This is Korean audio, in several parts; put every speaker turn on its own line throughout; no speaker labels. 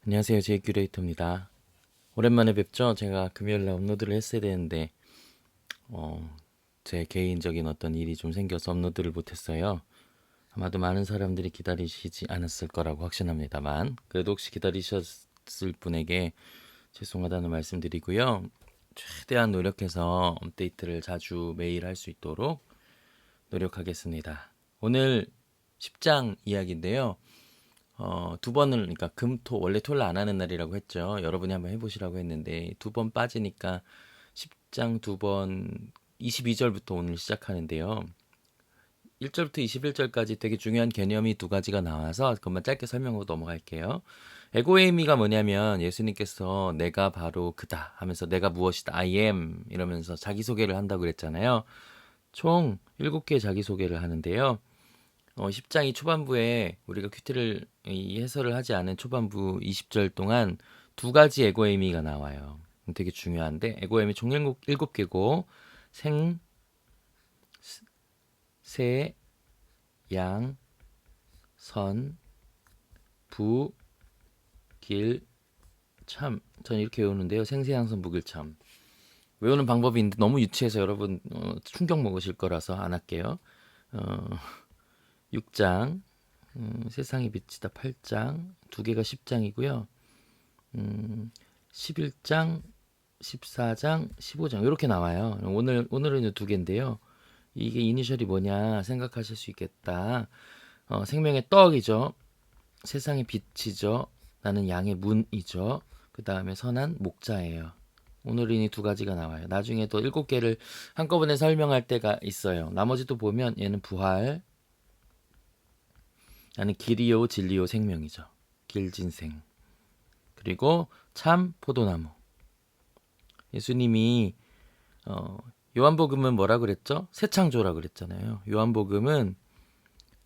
안녕하세요. 제이큐레이터입니다. 오랜만에 뵙죠? 제가 금요일날 업로드를 했어야 되는데 제 개인적인 어떤 일이 좀 생겨서 업로드를 못했어요. 아마도 많은 사람들이 기다리시지 않았을 거라고 확신합니다만 그래도 혹시 기다리셨을 분에게 죄송하다는 말씀드리고요. 최대한 노력해서 업데이트를 자주 매일 할 수 있도록 노력하겠습니다. 오늘 10장 이야기인데요. 두 번을, 그러니까 금, 토, 원래 토요일 안 하는 날이라고 했죠. 여러분이 한번 해보시라고 했는데, 두 번 빠지니까 10장 두 번, 22절부터 오늘 시작하는데요. 1절부터 21절까지 되게 중요한 개념이 두 가지가 나와서 그것만 짧게 설명하고 넘어갈게요. 에고에이미가 뭐냐면 예수님께서 내가 바로 그다 하면서 내가 무엇이다, I am 이러면서 자기소개를 한다고 그랬잖아요. 총 7개의 자기소개를 하는데요. 10장 이 초반부에 우리가 큐티를 이 해설을 하지 않은 초반부 20절 동안 두 가지 에고에이미가 나와요. 되게 중요한데 에고에이미 총 7개고 생, 세, 양, 선, 부, 길, 참. 저는 이렇게 외우는데요. 생세양선 부길참. 외우는 방법이 있는데 너무 유치해서 여러분 충격 먹으실 거라서 안 할게요. 어, 6장, 세상이 빛이다 8장, 두 개가 10장이고요. 11장, 14장, 15장 이렇게 나와요. 오늘은 두 개인데요. 이게 이니셜이 뭐냐 생각하실 수 있겠다. 생명의 떡이죠. 세상의 빛이죠. 나는 양의 문이죠. 그 다음에 선한 목자예요. 오늘은 이 두 가지가 나와요. 나중에 또 7개를 한꺼번에 설명할 때가 있어요. 나머지도 보면 얘는 부활, 나는 길이요 진리요 생명이죠. 길진생. 그리고 참 포도나무. 예수님이 요한복음은 뭐라 그랬죠? 새 창조라 그랬잖아요. 요한복음은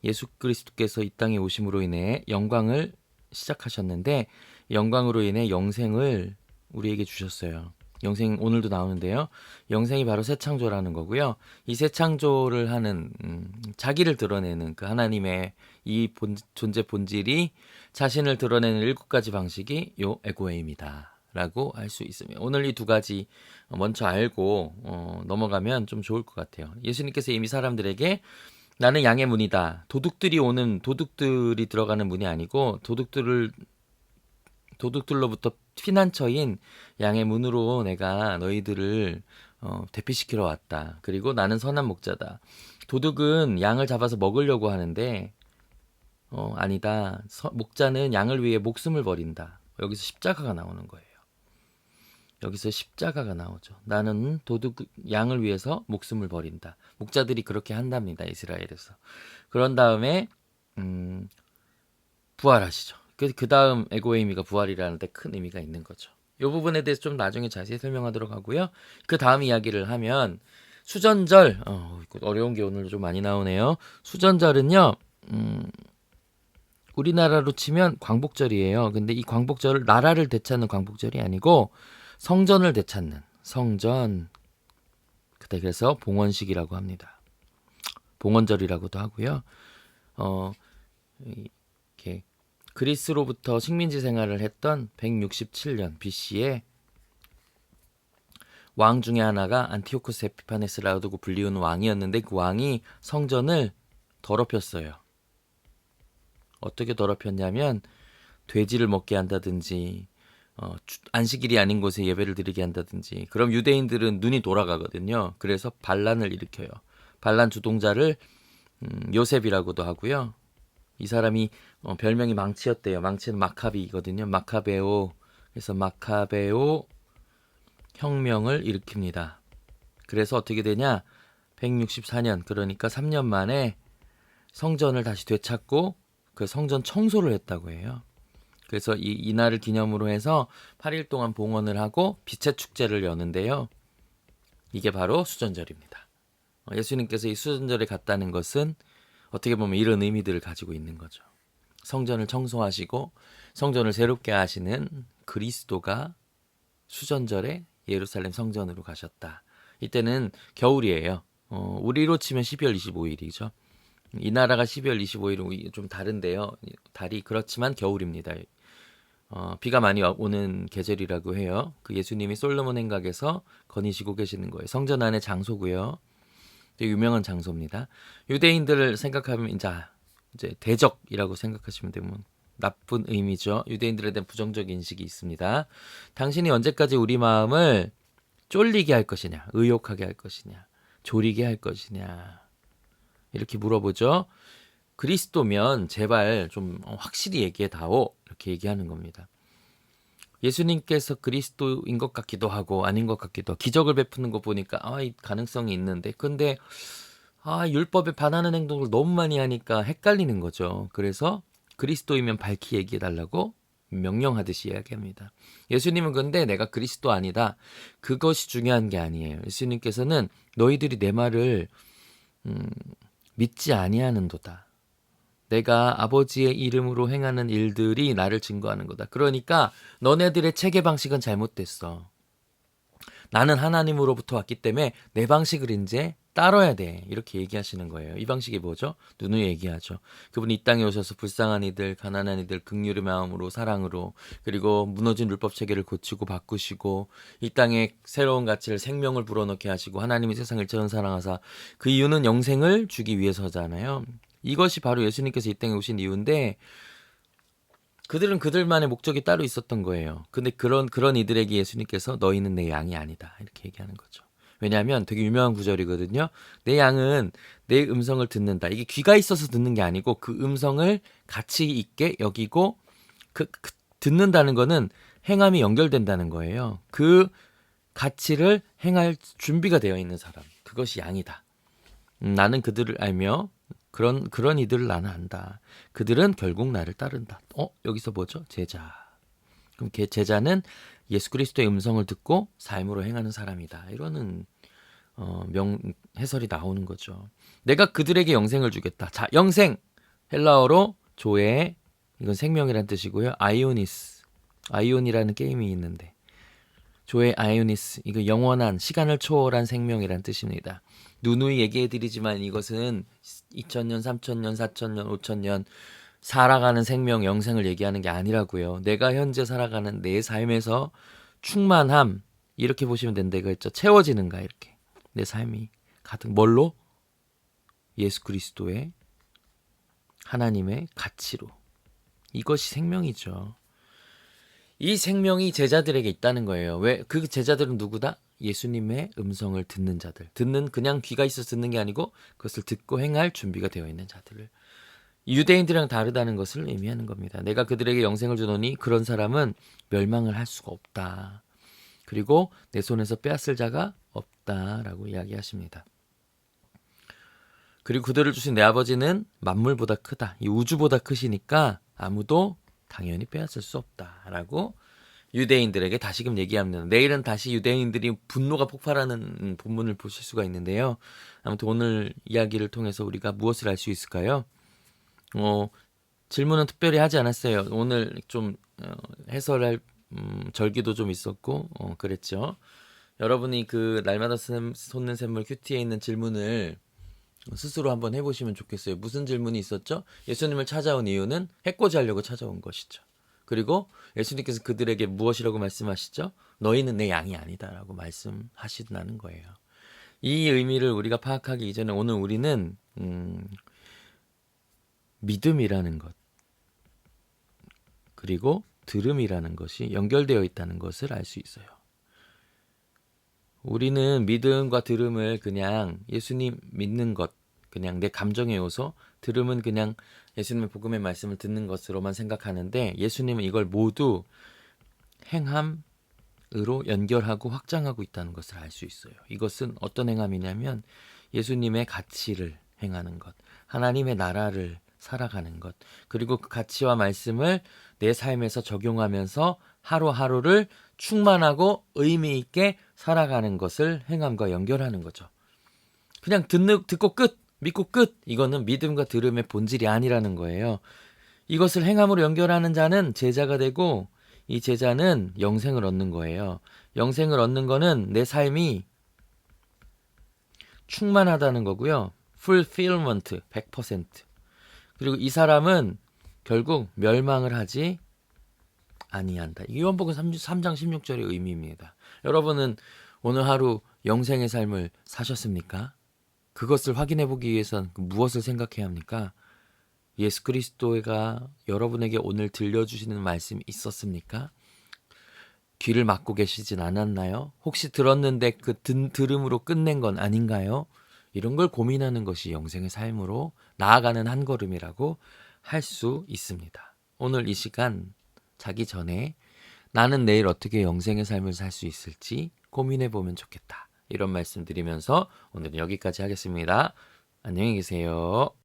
예수 그리스도께서 이 땅에 오심으로 인해 영광을 시작하셨는데 영광으로 인해 영생을 우리에게 주셨어요. 영생 오늘도 나오는데요. 영생이 바로 새 창조라는 거고요. 이 새 창조를 하는 자기를 드러내는 그 하나님의 이 존재 본질이 자신을 드러내는 7가지 방식이 요 에고에입니다. 라고 할 수 있습니다. 오늘 이 두 가지 먼저 알고 넘어가면 좀 좋을 것 같아요. 예수님께서 이미 사람들에게 나는 양의 문이다. 도둑들이 들어가는 문이 아니고 도둑들로부터 피난처인 양의 문으로 내가 너희들을 대피시키러 왔다. 그리고 나는 선한 목자다. 도둑은 양을 잡아서 먹으려고 하는데 아니다. 목자는 양을 위해 목숨을 버린다. 여기서 십자가가 나오는 거예요. 여기서 십자가가 나오죠. 나는 양을 위해서 목숨을 버린다. 목자들이 그렇게 한답니다. 이스라엘에서. 그런 다음에 부활하시죠. 그 다음 에고에이미가 부활이라는 데 큰 의미가 있는 거죠. 이 부분에 대해서 좀 나중에 자세히 설명하도록 하고요. 그 다음 이야기를 하면 수전절, 어려운 게 오늘 좀 많이 나오네요. 수전절은요, 우리나라로 치면 광복절이에요. 근데 이 광복절을 나라를 되찾는 광복절이 아니고 성전을 되찾는 성전. 그래서 봉헌식이라고 합니다. 봉헌절이라고도 하고요. 이렇게 그리스로부터 식민지 생활을 했던 167년 BC에 왕 중에 하나가 안티오쿠스 에피파네스라고 불리우는 왕이었는데 그 왕이 성전을 더럽혔어요. 어떻게 더럽혔냐면 돼지를 먹게 한다든지 안식일이 아닌 곳에 예배를 드리게 한다든지. 그럼 유대인들은 눈이 돌아가거든요. 그래서 반란을 일으켜요. 반란 주동자를 요셉이라고도 하고요. 이 사람이 별명이 망치였대요. 망치는 마카비거든요. 마카베오. 그래서 마카베오 혁명을 일으킵니다. 그래서 어떻게 되냐? 164년, 그러니까 3년 만에 성전을 다시 되찾고 그 성전 청소를 했다고 해요. 그래서 이날을 기념으로 해서 8일 동안 봉헌을 하고 빛의 축제를 여는데요. 이게 바로 수전절입니다. 예수님께서 이 수전절에 갔다는 것은 어떻게 보면 이런 의미들을 가지고 있는 거죠. 성전을 청소하시고 성전을 새롭게 하시는 그리스도가 수전절에 예루살렘 성전으로 가셨다. 이때는 겨울이에요. 우리로 치면 12월 25일이죠. 이 나라가 12월 25일은 좀 다른데요. 달이 그렇지만 겨울입니다. 비가 많이 오는 계절이라고 해요. 그 예수님이 솔로몬 행각에서 거니시고 계시는 거예요. 성전 안의 장소고요. 되게 유명한 장소입니다. 유대인들을 생각하면 이제 대적이라고 생각하시면 되면 나쁜 의미죠. 유대인들에 대한 부정적 인식이 있습니다. 당신이 언제까지 우리 마음을 쫄리게 할 것이냐, 의욕하게 할 것이냐, 졸이게 할 것이냐 이렇게 물어보죠. 그리스도면 제발 좀 확실히 얘기해다오 이렇게 얘기하는 겁니다. 예수님께서 그리스도인 것 같기도 하고 아닌 것 같기도 하고 기적을 베푸는 거 보니까 이 가능성이 있는데 근데 율법에 반하는 행동을 너무 많이 하니까 헷갈리는 거죠. 그래서 그리스도이면 밝히 얘기해달라고 명령하듯이 이야기합니다. 예수님은 근데 내가 그리스도 아니다. 그것이 중요한 게 아니에요. 예수님께서는 너희들이 내 말을 믿지 아니하는도다. 내가 아버지의 이름으로 행하는 일들이 나를 증거하는 거다. 그러니까 너네들의 체계 방식은 잘못됐어. 나는 하나님으로부터 왔기 때문에 내 방식을 이제 따라야 돼. 이렇게 얘기하시는 거예요. 이 방식이 뭐죠? 누누이 얘기하죠. 그분이 이 땅에 오셔서 불쌍한 이들, 가난한 이들, 긍휼의 마음으로, 사랑으로, 그리고 무너진 율법 체계를 고치고 바꾸시고 이 땅에 새로운 가치를 생명을 불어넣게 하시고 하나님이 세상을 처음 사랑하사 그 이유는 영생을 주기 위해서잖아요. 이것이 바로 예수님께서 이 땅에 오신 이유인데 그들은 그들만의 목적이 따로 있었던 거예요. 근데 그런 이들에게 예수님께서 너희는 내 양이 아니다. 이렇게 얘기하는 거죠. 왜냐하면 되게 유명한 구절이거든요. 내 양은 내 음성을 듣는다. 이게 귀가 있어서 듣는 게 아니고 그 음성을 가치 있게 여기고 그 듣는다는 거는 행함이 연결된다는 거예요. 그 가치를 행할 준비가 되어 있는 사람. 그것이 양이다. 나는 그들을 알며 그런 이들을 나는 안다. 그들은 결국 나를 따른다. 여기서 뭐죠? 제자. 그럼 제자는 예수 그리스도의 음성을 듣고 삶으로 행하는 사람이다. 이러는 해설이 나오는 거죠. 내가 그들에게 영생을 주겠다. 자, 영생 헬라어로 조에 이건 생명이란 뜻이고요. 아이온이라는 게임이 있는데 조의 아이오니스 이거 영원한 시간을 초월한 생명이란 뜻입니다. 누누이 얘기해드리지만 이것은 2000년, 3000년, 4000년, 5000년 살아가는 생명, 영생을 얘기하는 게 아니라고요. 내가 현재 살아가는 내 삶에서 충만함 이렇게 보시면 된다 이거였죠. 채워지는가 이렇게 내 삶이 가득 뭘로? 예수 그리스도의 하나님의 가치로 이것이 생명이죠. 이 생명이 제자들에게 있다는 거예요. 왜? 그 제자들은 누구다? 예수님의 음성을 듣는 자들. 그냥 귀가 있어서 듣는 게 아니고 그것을 듣고 행할 준비가 되어 있는 자들을. 유대인들이랑 다르다는 것을 의미하는 겁니다. 내가 그들에게 영생을 주노니 그런 사람은 멸망을 할 수가 없다. 그리고 내 손에서 빼앗을 자가 없다라고 이야기하십니다. 그리고 그들을 주신 내 아버지는 만물보다 크다. 이 우주보다 크시니까 아무도 당연히 빼앗을 수 없다라고 유대인들에게 다시금 얘기합니다. 내일은 다시 유대인들이 분노가 폭발하는 본문을 보실 수가 있는데요. 아무튼 오늘 이야기를 통해서 우리가 무엇을 알 수 있을까요? 질문은 특별히 하지 않았어요. 오늘 좀 해설할 절기도 좀 있었고 그랬죠. 여러분이 그 날마다 솟는 샘물 큐티에 있는 질문을 스스로 한번 해보시면 좋겠어요. 무슨 질문이 있었죠? 예수님을 찾아온 이유는 해코지하려고 찾아온 것이죠. 그리고 예수님께서 그들에게 무엇이라고 말씀하시죠? 너희는 내 양이 아니다라고 말씀하신다는 거예요. 이 의미를 우리가 파악하기 이전에 오늘 우리는 믿음이라는 것 그리고 들음이라는 것이 연결되어 있다는 것을 알 수 있어요. 우리는 믿음과 들음을 그냥 예수님 믿는 것, 그냥 내 감정의 요소, 들음은 그냥 예수님의 복음의 말씀을 듣는 것으로만 생각하는데 예수님은 이걸 모두 행함으로 연결하고 확장하고 있다는 것을 알 수 있어요. 이것은 어떤 행함이냐면 예수님의 가치를 행하는 것, 하나님의 나라를 살아가는 것, 그리고 그 가치와 말씀을 내 삶에서 적용하면서 하루하루를 충만하고 의미 있게 살아가는 것을 행함과 연결하는 거죠. 그냥 듣고 끝, 믿고 끝. 이거는 믿음과 들음의 본질이 아니라는 거예요. 이것을 행함으로 연결하는 자는 제자가 되고 이 제자는 영생을 얻는 거예요. 영생을 얻는 거는 내 삶이 충만하다는 거고요. fulfillment 100%. 그리고 이 사람은 결국 멸망을 하지 아니한다. 요한복음 3장 16절의 의미입니다. 여러분은 오늘 하루 영생의 삶을 사셨습니까? 그것을 확인해 보기 위해선 무엇을 생각해야 합니까? 예수 그리스도가 여러분에게 오늘 들려주시는 말씀이 있었습니까? 귀를 막고 계시진 않았나요? 혹시 들었는데 그 들음으로 끝낸 건 아닌가요? 이런 걸 고민하는 것이 영생의 삶으로 나아가는 한 걸음이라고 할 수 있습니다. 오늘 이 시간 자기 전에 나는 내일 어떻게 영생의 삶을 살 수 있을지 고민해 보면 좋겠다. 이런 말씀 드리면서 오늘은 여기까지 하겠습니다. 안녕히 계세요.